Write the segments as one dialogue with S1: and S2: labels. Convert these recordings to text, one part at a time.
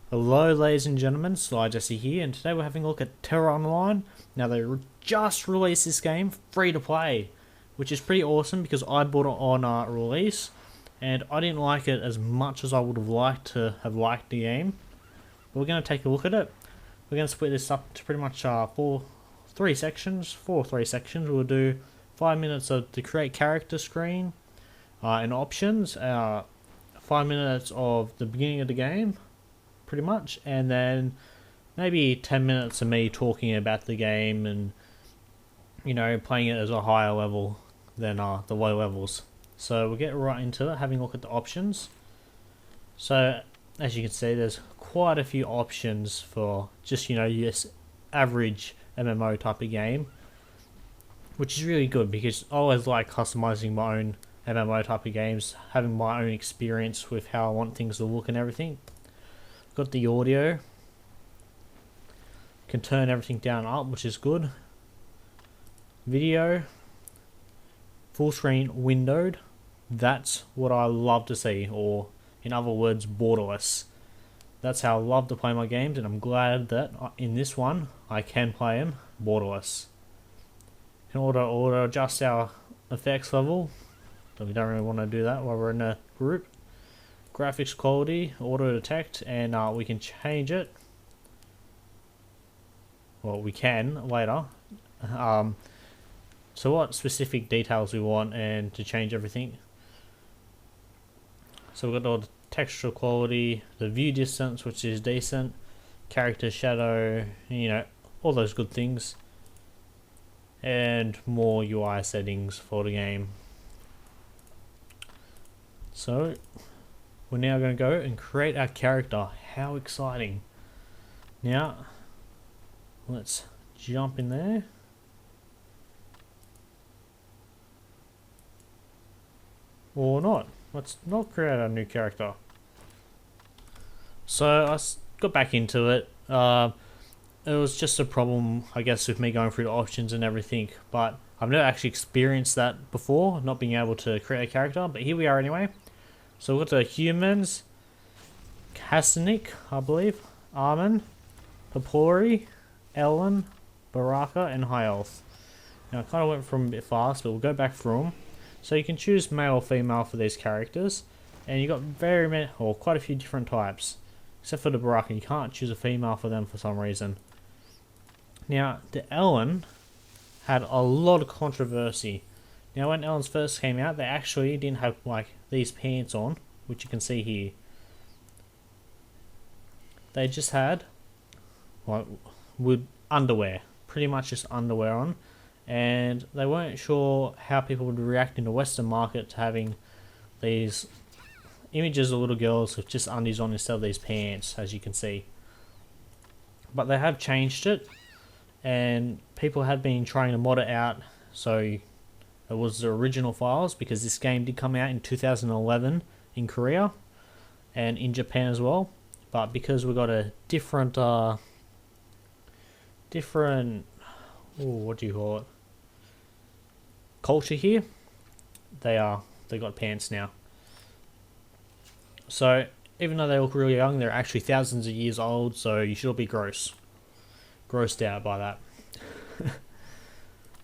S1: Hello ladies and gentlemen, Sly Jesse here, and today we're having a look at Tera Online. Now they just released this game free to play, which is pretty awesome because I bought it on release, and I didn't like it as much as I would have liked to have liked the game. But we're going to take a look at it. We're going to split this up to pretty much three sections. We'll do 5 minutes of the create character screen and options, 5 minutes of the beginning of the game, pretty much, and then maybe 10 minutes of me talking about the game and, you know, playing it as a higher level than the low levels. So we'll get right into it, having a look at the options. So as you can see, there's quite a few options for just, you know, your average MMO type of game, which is really good because I always like customizing my own MMO type of games, having my own experience with how I want things to look and everything. Got the audio, can turn everything down up, which is good. Video, full screen windowed, that's what I love to see, or in other words, borderless. That's how I love to play my games, and I'm glad that in this one I can play them borderless. Can auto adjust our effects level, but we don't really want to do that while we're in a group. Graphics quality, auto detect, and we can change it. Well, we can later. So what specific details we want and to change everything. So we've got all the texture quality, the view distance, which is decent, character shadow, you know, all those good things, and more UI settings for the game. So we're now going to go and create our character. How exciting. Now, let's jump in there. Or not. Let's not create a new character. So I got back into it. It was just a problem, I guess, with me going through the options and everything. But I've never actually experienced that before, not being able to create a character. But here we are anyway. So we've got the humans, Castanic, I believe, Aman, Popori, Elin, Baraka, and High Health. Now I kind of went from a bit fast, but we'll go back through them. So you can choose male or female for these characters, and you got very many, or quite a few different types, except for the Baraka. You can't choose a female for them for some reason. Now the Elin had a lot of controversy. Now when Elins first came out, they actually didn't have like these pants on, which you can see here. They just had like with underwear, pretty much just underwear on, and they weren't sure how people would react in the Western market to having these images of little girls with just undies on instead of these pants, as you can see. But they have changed it, and people have been trying to mod it out so it was the original files, because this game did come out in 2011 in Korea and in Japan as well. But because we got a different what do you call it, culture here, they got pants now. So even though they look really young, they're actually thousands of years old. So you should all be grossed out by that.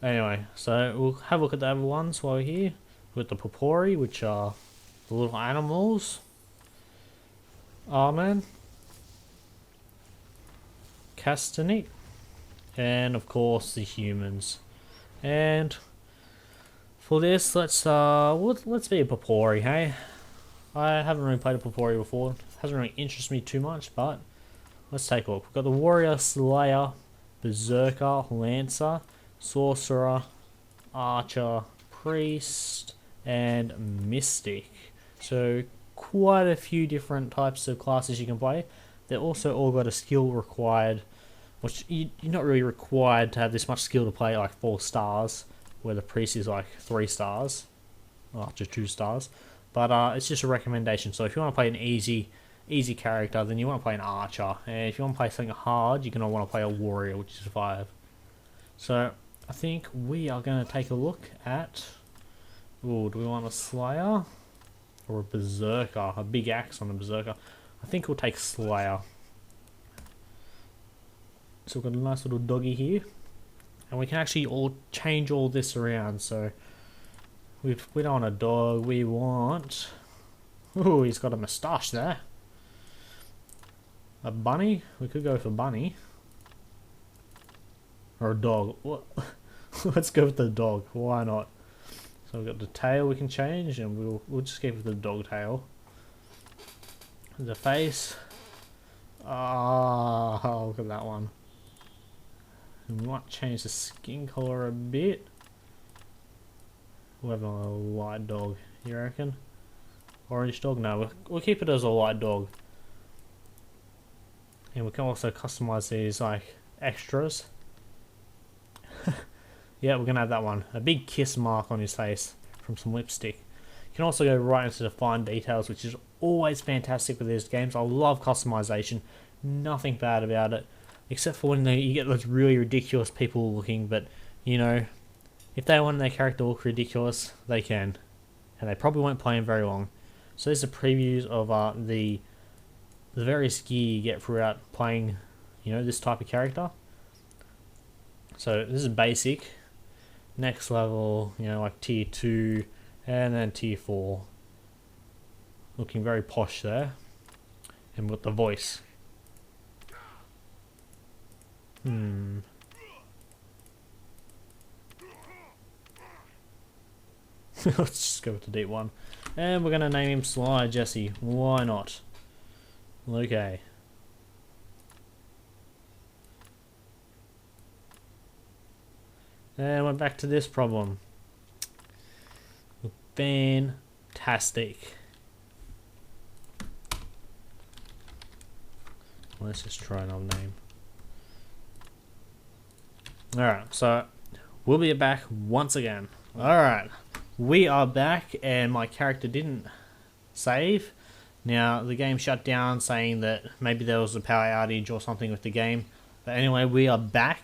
S1: Anyway, so we'll have a look at the other ones while we're here. With the Popori, which are the little animals. Aman, Castanic, and of course the humans. And for this, let's be a Popori, hey? I haven't really played a Popori before. Hasn't really interested me too much, but let's take a look. We've got the Warrior, Slayer, Berserker, Lancer, Sorcerer, Archer, Priest, and Mystic. So quite a few different types of classes you can play. They're also all got a skill required, which you're not really required to have this much skill to play like 4 stars, where the Priest is like 3 stars, or just 2 stars. But it's just a recommendation. So if you want to play an easy character, then you want to play an Archer, and if you want to play something hard, you're going to want to play a Warrior, which is 5. So I think we are going to take a look at, do we want a Slayer or a Berserker? A big axe on a Berserker. I think we'll take Slayer. So we've got a nice little doggy here. And we can actually change all this around. So we don't want a dog, we want... Ooh, he's got a moustache there. A bunny? We could go for bunny. Or a dog. Let's go with the dog, why not? So we've got the tail we can change, and we'll just keep with the dog tail. The face. Ah, look at that one. We might change the skin color a bit. We'll have a white dog, you reckon? Orange dog? No, we'll keep it as a white dog. And we can also customize these like extras. Yeah, we're gonna have that one. A big kiss mark on his face from some lipstick. You can also go right into the fine details, which is always fantastic with these games. I love customization. Nothing bad about it. Except for when you get those really ridiculous people looking, but you know, if they want their character to look ridiculous, they can. And they probably won't play him very long. So these are previews of the various gear you get throughout playing, you know, this type of character. So this is basic. Next level, you know, like tier 2, and then tier 4. Looking very posh there. And with the voice. Let's just go with the deep one. And we're going to name him Sly Jesse. Why not? Okay. And we're back to this problem. Fantastic. Let's just try another name. Alright, so we'll be back once again. Alright, we are back, and my character didn't save. Now, the game shut down saying that maybe there was a power outage or something with the game. But anyway, we are back.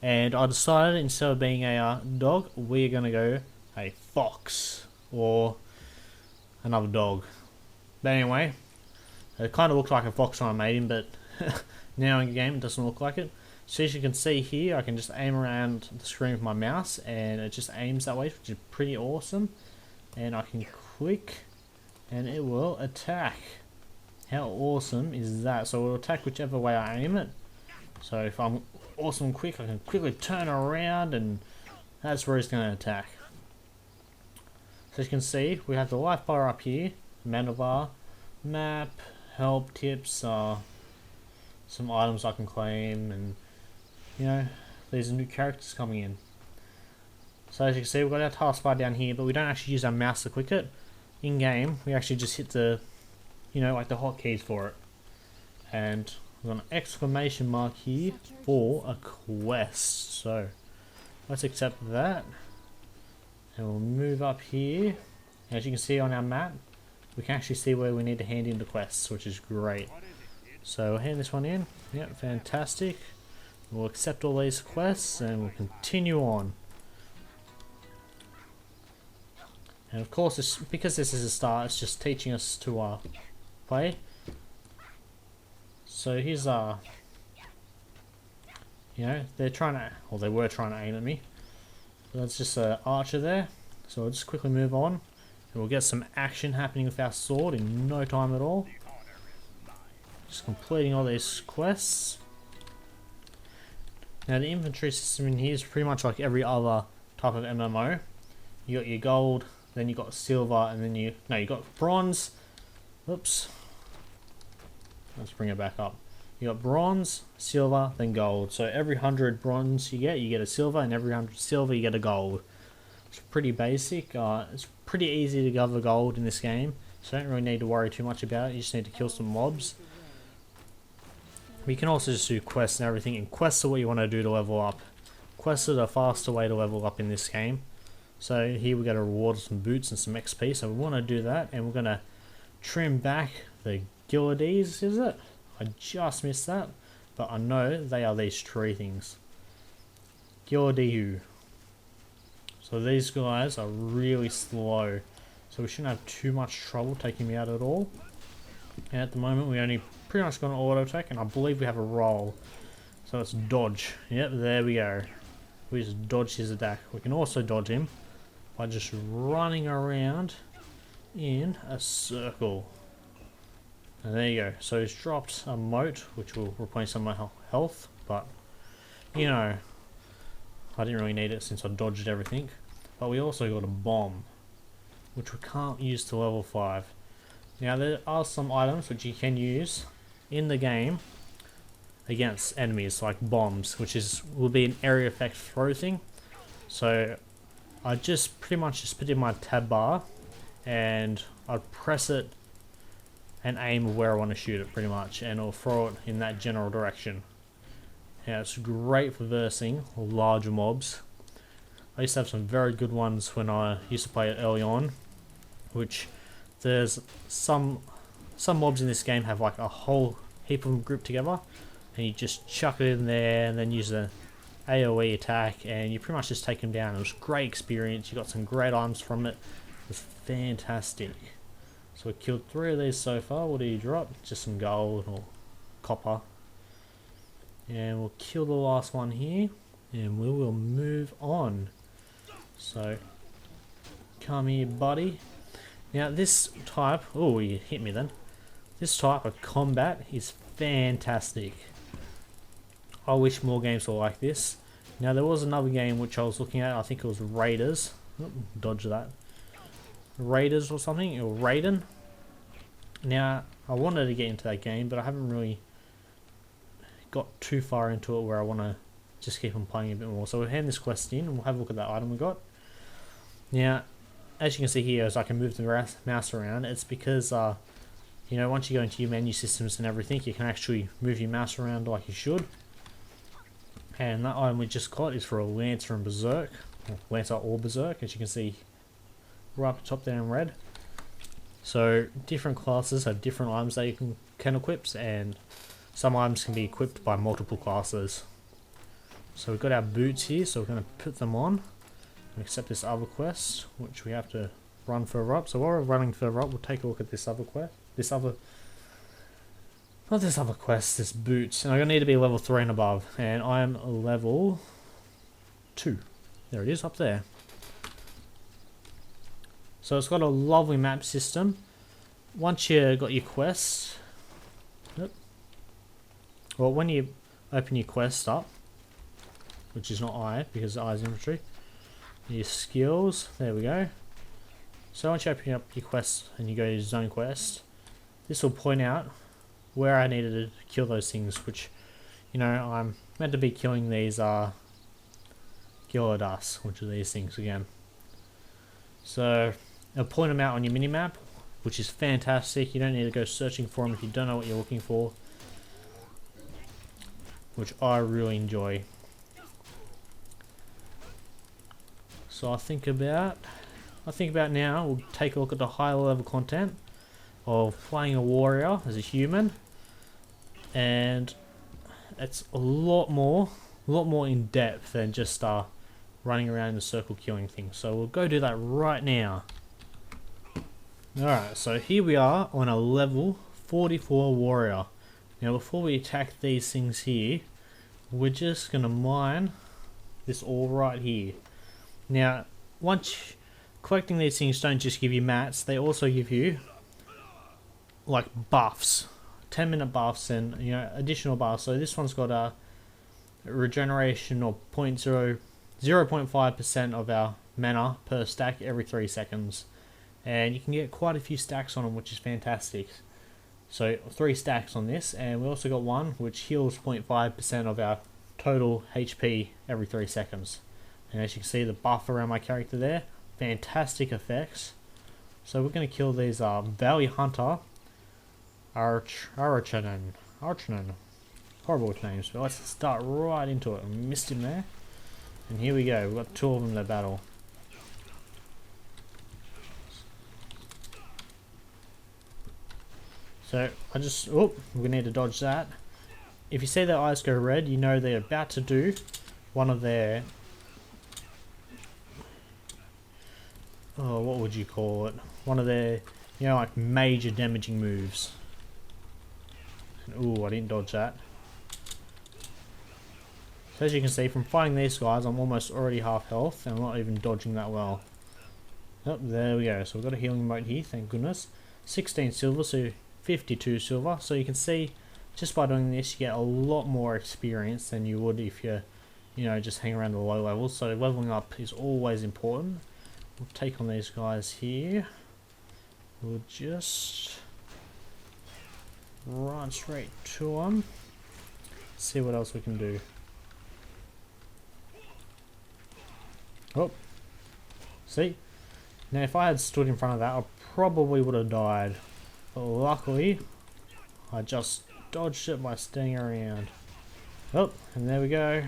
S1: And I decided instead of being a dog, we're going to go a fox or another dog. But anyway, it kind of looked like a fox when I made him, but now in the game it doesn't look like it. So as you can see here, I can just aim around the screen with my mouse and it just aims that way, which is pretty awesome. And I can click and it will attack. How awesome is that? So it will attack whichever way I aim it. So if I'm awesome quick, I can quickly turn around and that's where it's going to attack. So as you can see, we have the life bar up here, menu bar, map, help, tips, some items I can claim, and you know, these are new characters coming in. So as you can see, we've got our taskbar down here, but we don't actually use our mouse to click it. In game, we actually just hit the, you know, like the hotkeys for it. And we've got an exclamation mark here for a quest. So let's accept that. And we'll move up here. As you can see on our map, we can actually see where we need to hand in the quests, which is great. So we'll hand this one in. Yep, fantastic. We'll accept all these quests and we'll continue on. And of course, because this is a start, it's just teaching us to play. So here's you know, they were trying to aim at me. So that's just an archer there. So we'll just quickly move on, and we'll get some action happening with our sword in no time at all. Just completing all these quests. Now the inventory system in here is pretty much like every other type of MMO. You got your gold, then you got silver, and then you got bronze. Oops. Let's bring it back up. You got bronze, silver, then gold. So every 100 bronze you get a silver, and every 100 silver you get a gold. It's pretty basic. It's pretty easy to gather gold in this game, so you don't really need to worry too much about it. You just need to kill some mobs. We can also just do quests and everything, and quests are what you want to do to level up. Quests are the faster way to level up in this game. So here we got a reward of some boots and some XP, so we want to do that, and we're going to trim back the Gillides, is it? I just missed that, but I know they are these tree things. Gillidiu. So these guys are really slow, so we shouldn't have too much trouble taking me out at all. And at the moment we only pretty much got an auto attack, and I believe we have a roll. So let's dodge. Yep, there we go. We just dodge his attack. We can also dodge him by just running around in a circle. And there you go. So he's dropped a moat, which will replace some of my health, but you know, I didn't really need it since I dodged everything. But we also got a bomb, which we can't use to level 5. Now there are some items which you can use in the game against enemies, like bombs, which will be an area effect throw thing. So I just pretty much just put in my tab bar and I'd press it and aim where I want to shoot it pretty much, and it'll throw it in that general direction. Yeah, it's great for versing larger mobs. I used to have some very good ones when I used to play it early on, which there's some mobs in this game have like a whole heap of them grouped together, and you just chuck it in there and then use the AoE attack and you pretty much just take them down. It was a great experience. You got some great items from it. It was fantastic. So we killed 3 of these so far. What do you drop? Just some gold or copper. And we'll kill the last one here and we will move on. So come here, buddy. Now this type, oh, you hit me then. This type of combat is fantastic. I wish more games were like this. Now there was another game which I was looking at, I think it was Raiders. Oh, dodge that. Raiders or something, or Raiden. Now I wanted to get into that game, but I haven't really got too far into it where I want to just keep on playing a bit more. So we'll hand this quest in and we'll have a look at that item we got. Now, as you can see here, as I can move the mouse around, it's because you know, once you go into your menu systems and everything, you can actually move your mouse around like you should. And that item we just got is for a Lancer and Berserk, or Lancer or Berserk, as you can see right up the top there in red. So different classes have different items that you can equip, and some items can be equipped by multiple classes. So we've got our boots here, so we're going to put them on and accept this other quest, which we have to run further up. So while we're running further up, we'll take a look at this other quest. This boots. And I'm going to need to be level 3 and above, and I'm level 2. There it is, up there. So it's got a lovely map system. Once you got your quests, well, when you open your quest up, which is not I, because I is inventory, your skills, there we go. So once you open up your quest and you go to zone quest, this will point out where I needed to kill those things, which, you know, I'm meant to be killing these Gyarados, which are these things again. So it'll point them out on your minimap, which is fantastic. You don't need to go searching for them if you don't know what you're looking for, which I really enjoy. So I think about now we'll take a look at the higher level content of playing a warrior as a human, and it's a lot more in depth than just running around in a circle killing things. So we'll go do that right now. Alright, so here we are on a level 44 warrior. Now before we attack these things here, we're just going to mine this ore right here. Now, once collecting these things don't just give you mats, they also give you like buffs, 10-minute buffs, and you know, additional buffs. So this one's got a regeneration of 0.5% of our mana per stack every 3 seconds, and you can get quite a few stacks on them, which is fantastic. So 3 stacks on this, and we also got one which heals 0.5% of our total HP every 3 seconds. And as you can see, the buff around my character there, fantastic effects. So we're going to kill these Valley Hunter Archanen. Horrible names, but let's start right into it. I missed him there. And here we go, we've got 2 of them to battle. So we need to dodge that. If you see their eyes go red, you know they're about to do one of their, what would you call it? One of their, you know, like major damaging moves. Ooh, I didn't dodge that. So as you can see from fighting these guys, I'm almost already half health and I'm not even dodging that well. Oh, there we go. So we've got a healing mode here, thank goodness. 16 silver, so 52 silver. So you can see just by doing this you get a lot more experience than you would if you're, you know, just hang around the low levels. So leveling up is always important. We'll take on these guys here. We'll just run straight to them. See what else we can do. Oh, see? Now if I had stood in front of that, I probably would have died. But luckily, I just dodged it by staying around. Oh, and there we go.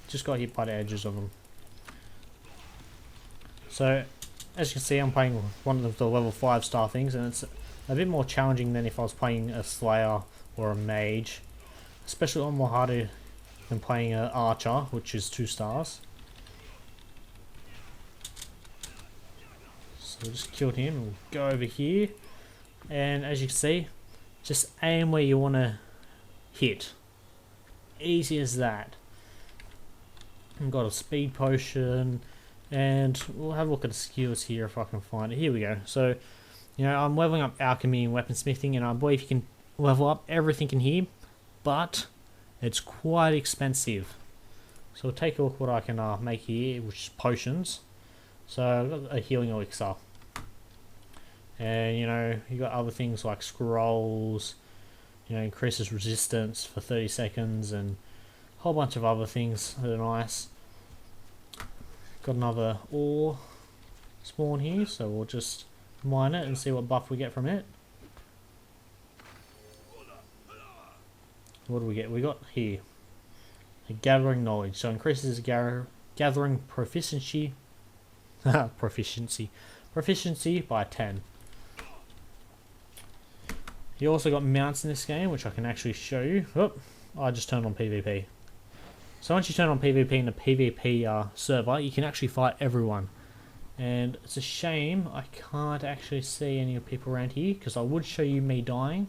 S1: Just got hit by the edges of them. So, as you can see, I'm playing one of the level 5 star things, and it's a bit more challenging than if I was playing a Slayer or a Mage. Especially a lot more harder than playing an Archer, which is 2 stars. So we just killed him, and we'll go over here. And as you can see, just aim where you want to hit. Easy as that. I've got a speed potion, and we'll have a look at the skills here if I can find it. Here we go. So, you know, I'm leveling up alchemy and weaponsmithing, and I believe you can level up everything in here, but it's quite expensive. So we'll take a look what I can make here, which is potions. So I've got a healing elixir. And you know, you got other things like scrolls, you know, increases resistance for 30 seconds and a whole bunch of other things that are nice. Got another ore spawn here, so we'll just mine it and see what buff we get from it. What do we get? We got here a gathering knowledge, so increases gathering proficiency proficiency by 10. You also got mounts in this game, which I can actually show you. Oh, I just turned on PvP. So once you turn on PvP in the PvP server, you can actually fight everyone. And it's a shame I can't actually see any people around here, because I would show you me dying.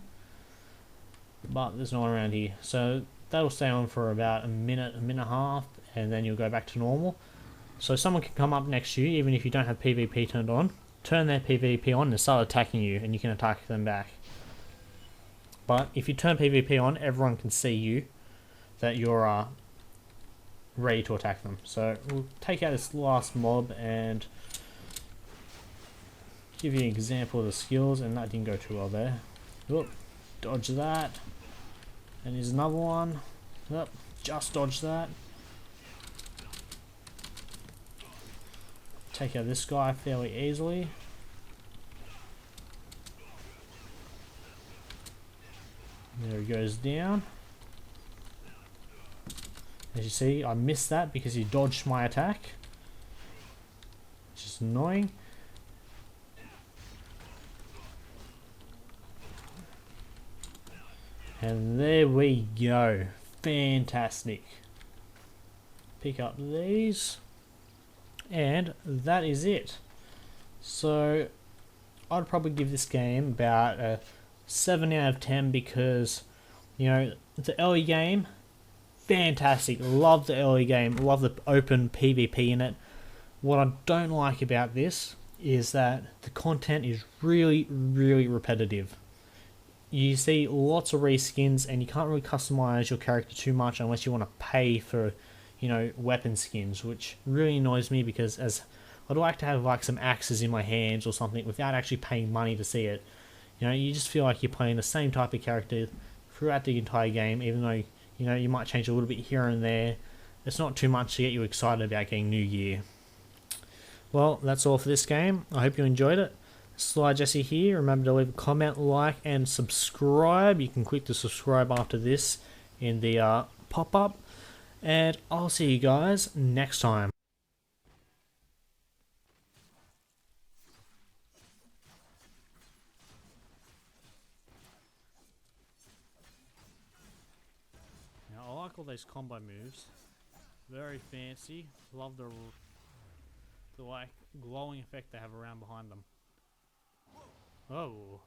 S1: But there's no one around here. So that'll stay on for about a minute and a half, and then you'll go back to normal. So someone can come up next to you, even if you don't have PvP turned on, turn their PvP on and start attacking you, and you can attack them back. But if you turn PvP on, everyone can see you, that you're ready to attack them. So we'll take out this last mob and give you an example of the skills, and that didn't go too well there. Oop, dodge that. And here's another one. Oop, just dodge that. Take out this guy fairly easily. There he goes down. As you see, I missed that because he dodged my attack, which is annoying. And there we go. Fantastic. Pick up these. And that is it. So I'd probably give this game about a 7 out of 10 because, you know, the early game, fantastic. Love the early game. Love the open PvP in it. What I don't like about this is that the content is really, really repetitive. You see lots of reskins and you can't really customize your character too much unless you want to pay for, you know, weapon skins, which really annoys me because as I'd like to have like some axes in my hands or something without actually paying money to see it. You know, you just feel like you're playing the same type of character throughout the entire game, even though, you know, you might change a little bit here and there. It's not too much to get you excited about getting new gear. Well, that's all for this game. I hope you enjoyed it. Sly Jesse here. Remember to leave a comment, like, and subscribe. You can click the subscribe after this in the pop-up. And I'll see you guys next time. Now, I like all those combo moves. Very fancy. Love the like glowing effect they have around behind them. Oh.